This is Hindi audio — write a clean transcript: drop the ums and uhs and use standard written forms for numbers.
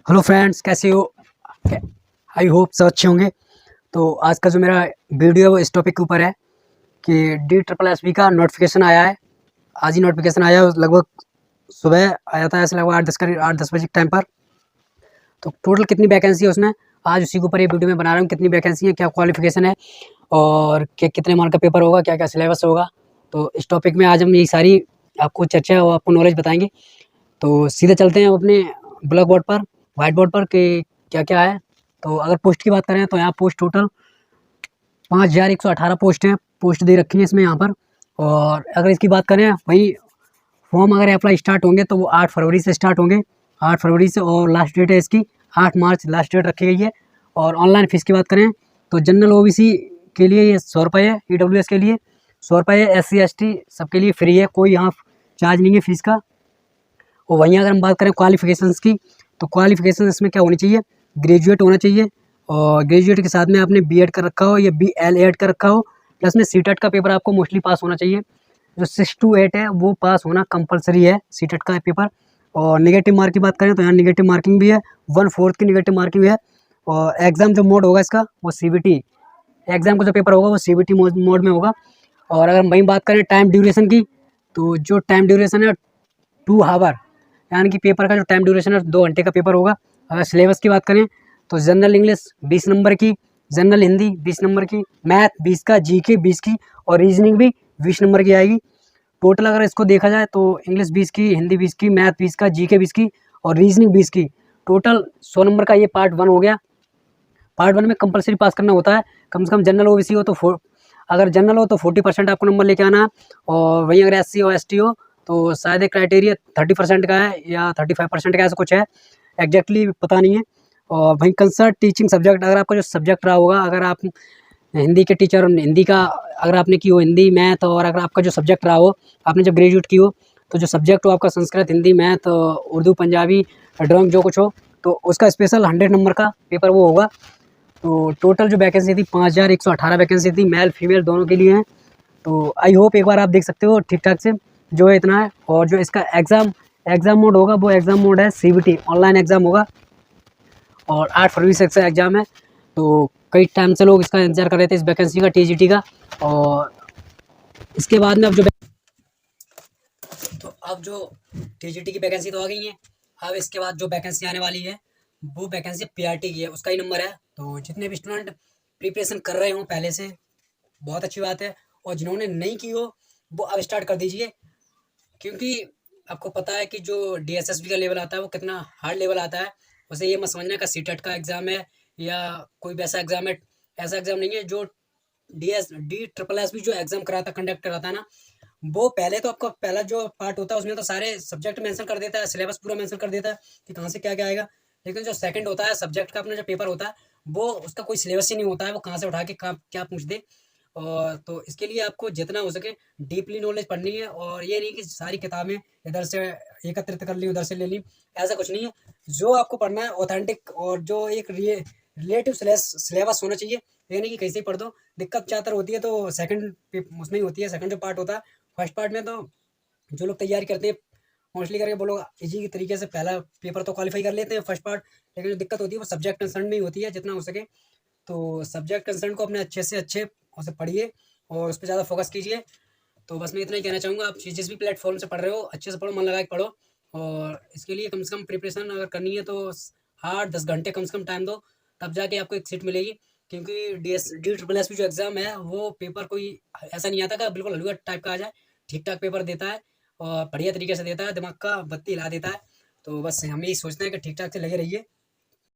हेलो फ्रेंड्स, कैसे हो? आई होप सब अच्छे होंगे। तो आज का जो मेरा वीडियो है वो इस टॉपिक के ऊपर है कि DSSSB का नोटिफिकेशन आया है। आज ही नोटिफिकेशन आया है, लगभग सुबह आया था, ऐसे लगभग 8-10 बजे के टाइम पर। तो टोटल कितनी वैकेंसी है उसमें, आज उसी के ऊपर ये वीडियो में बना रहा हूँ। कितनी वैकेंसी है, क्या क्वालिफिकेशन है और कितने मार्क का पेपर होगा, क्या क्या सिलेबस होगा। तो इस टॉपिक में आज हम यही सारी आपको चर्चा और आपको नॉलेज बताएंगे। तो सीधे चलते हैं अपने ब्लैक बोर्ड पर, व्हाइट बोर्ड पर कि क्या क्या है। तो अगर पोस्ट की बात करें तो यहाँ पोस्ट टोटल 5118 पोस्ट हैं, पोस्ट दे रखी है इसमें यहाँ पर। और अगर इसकी बात करें वही फॉर्म अगर अप्लाई स्टार्ट होंगे तो वो 8 फरवरी से स्टार्ट होंगे, 8 फरवरी से। और लास्ट डेट है इसकी 8 मार्च लास्ट डेट रखी गई है। और ऑनलाइन फीस की बात करें तो जनरल OBC के लिए ये 100 रुपये है, EWS के लिए 100 रुपये है, SC ST सबके लिए फ्री है, कोई यहाँ चार्ज नहीं है फीस का। और वहीं अगर हम बात करें क्वालिफिकेशंस की तो क्वालिफिकेशन इसमें क्या होनी चाहिए, ग्रेजुएट होना चाहिए। और ग्रेजुएट के साथ में आपने B.Ed कर रखा हो या BLED कर रखा हो, प्लस में CTET का पेपर आपको मोस्टली पास होना चाहिए। जो 6 to 8 है वो पास होना कंपलसरी है, CTET का पेपर। और नेगेटिव मार्क की बात करें तो यहाँ नेगेटिव मार्किंग भी है, 1/4 की नेगेटिव मार्किंग भी है। और एग्ज़ाम जो मोड होगा इसका वो CBT, एग्ज़ाम का जो पेपर होगा वो CBT मोड में होगा। और अगर वहीं बात करें टाइम ड्यूरेशन की तो जो टाइम ड्यूरेशन है 2 आवर, यानी कि पेपर का जो टाइम ड्यूरेशन है 2 घंटे का पेपर होगा। अगर सिलेबस की बात करें तो जनरल इंग्लिश 20 नंबर की, जनरल हिंदी 20 नंबर की, मैथ 20 का, GK 20 की और रीजनिंग भी 20 नंबर की आएगी। टोटल अगर इसको देखा जाए तो इंग्लिश 20 की, हिंदी 20 की, मैथ 20 का, GK 20 की और रीजनिंग 20 की, टोटल 100 नंबर का ये पार्ट 1 हो गया। पार्ट 1 में कंपलसरी पास करना होता है, कम से कम जनरल OBC हो तो अगर जनरल हो तो 40% आपको नंबर लेके आना है। और वहीं अगर SC और ST हो तो शायद क्राइटेरिया 30% का है या 35% का, ऐसा कुछ है, एग्जैक्टली पता नहीं है। और वहीं कंसर्न टीचिंग सब्जेक्ट, अगर आपका जो सब्जेक्ट रहा होगा, अगर आप हिंदी के टीचर, हिंदी का अगर आपने की हो, हिंदी मैथ, और अगर आपका जो सब्जेक्ट रहा हो, आपने जब ग्रेजुएट की हो तो जो सब्जेक्ट हो आपका संस्कृत, हिंदी, मैथ, उर्दू, पंजाबी, ड्राइंग जो कुछ हो, तो उसका स्पेशल 100 नंबर का पेपर वो होगा। तो टोटल जो वैकेंसी थी 5118 वैकेंसी थी, मेल फीमेल दोनों के लिए हैं। तो आई होप एक बार आप देख सकते हो ठीक ठाक से, जो है इतना है। और जो इसका एग्ज़ाम मोड होगा वो एग्ज़ाम मोड है CBT, ऑनलाइन एग्ज़ाम होगा। और 8 फरवरी से इसका एग्ज़ाम है। तो कई टाइम से लोग इसका इंतजार कर रहे थे, इस वैकेंसी का, TGT का। और इसके बाद में अब जो TGT की वैकेंसी तो आ गई है। अब इसके बाद जो वैकेंसी आने वाली है वो वैकेंसी PRT की है, उसका ही नंबर है। तो जितने भी स्टूडेंट प्रिपरेशन कर रहे हों पहले से, बहुत अच्छी बात है। और जिन्होंने नहीं की हो वो अब स्टार्ट कर दीजिए, क्योंकि आपको पता है कि जो DSSB का लेवल आता है वो कितना हार्ड लेवल आता है। उसे ये मत समझना का CTET का एग्ज़ाम है या कोई वैसा एग्ज़ाम है, ऐसा एग्ज़ाम नहीं है। जो DSSSB जो एग्ज़ाम कराता, कंडक्ट कराता है ना, वो पहले तो आपका पहला जो पार्ट होता है उसमें तो सारे सब्जेक्ट मेंशन कर देता है, सिलेबस पूरा मेंशन कर देता है कि कहाँ से क्या क्या आएगा। लेकिन जो सेकंड होता है सब्जेक्ट का, अपना जो पेपर होता है, वो उसका कोई सिलेबस ही नहीं होता है, वो कहाँ से उठा के कहाँ क्या पूछ दे। और तो इसके लिए आपको जितना हो सके डीपली नॉलेज पढ़नी है। और ये नहीं कि सारी किताबें इधर से एकत्रित कर ली, उधर से ले ली, ऐसा कुछ नहीं है। जो आपको पढ़ना है ऑथेंटिक और जो एक रिलेटिव सिलेबस होना चाहिए, ये नहीं कि कैसे ही पढ़ दो। दिक्कत ज़्यादातर होती है तो सेकंड उसमें ही होती है, सेकंड जो पार्ट होता है। फर्स्ट पार्ट में तो जो लोग तैयारी करते हैं मोस्टली करके वो लोग इजी तरीके से पहला पेपर तो क्वालिफाई कर लेते हैं, फर्स्ट पार्ट। लेकिन जो दिक्कत होती है वो सब्जेक्ट कंसर्न में ही होती है, जितना हो सके तो सब्जेक्ट कंसर्न को अपने अच्छे से अच्छे उसे पढ़िए और उस पर ज़्यादा फोकस कीजिए। तो बस मैं इतना ही कहना चाहूँगा, आप जिस भी प्लेटफॉर्म से पढ़ रहे हो अच्छे से पढ़ो, मन लगा के पढ़ो। और इसके लिए कम से कम प्रिपरेशन अगर करनी है तो 8-10 घंटे कम से कम टाइम दो, तब जाके आपको एक सीट मिलेगी। क्योंकि DSSSB जो एग्ज़ाम है वो पेपर कोई ऐसा नहीं आता कि बिल्कुल हलवा टाइप का आ जाए, ठीक ठाक पेपर देता है और बढ़िया तरीके से देता है, दिमाग का बत्ती हिला देता है। तो बस हम यही सोचते हैं कि ठीक ठाक से लगे रहिए।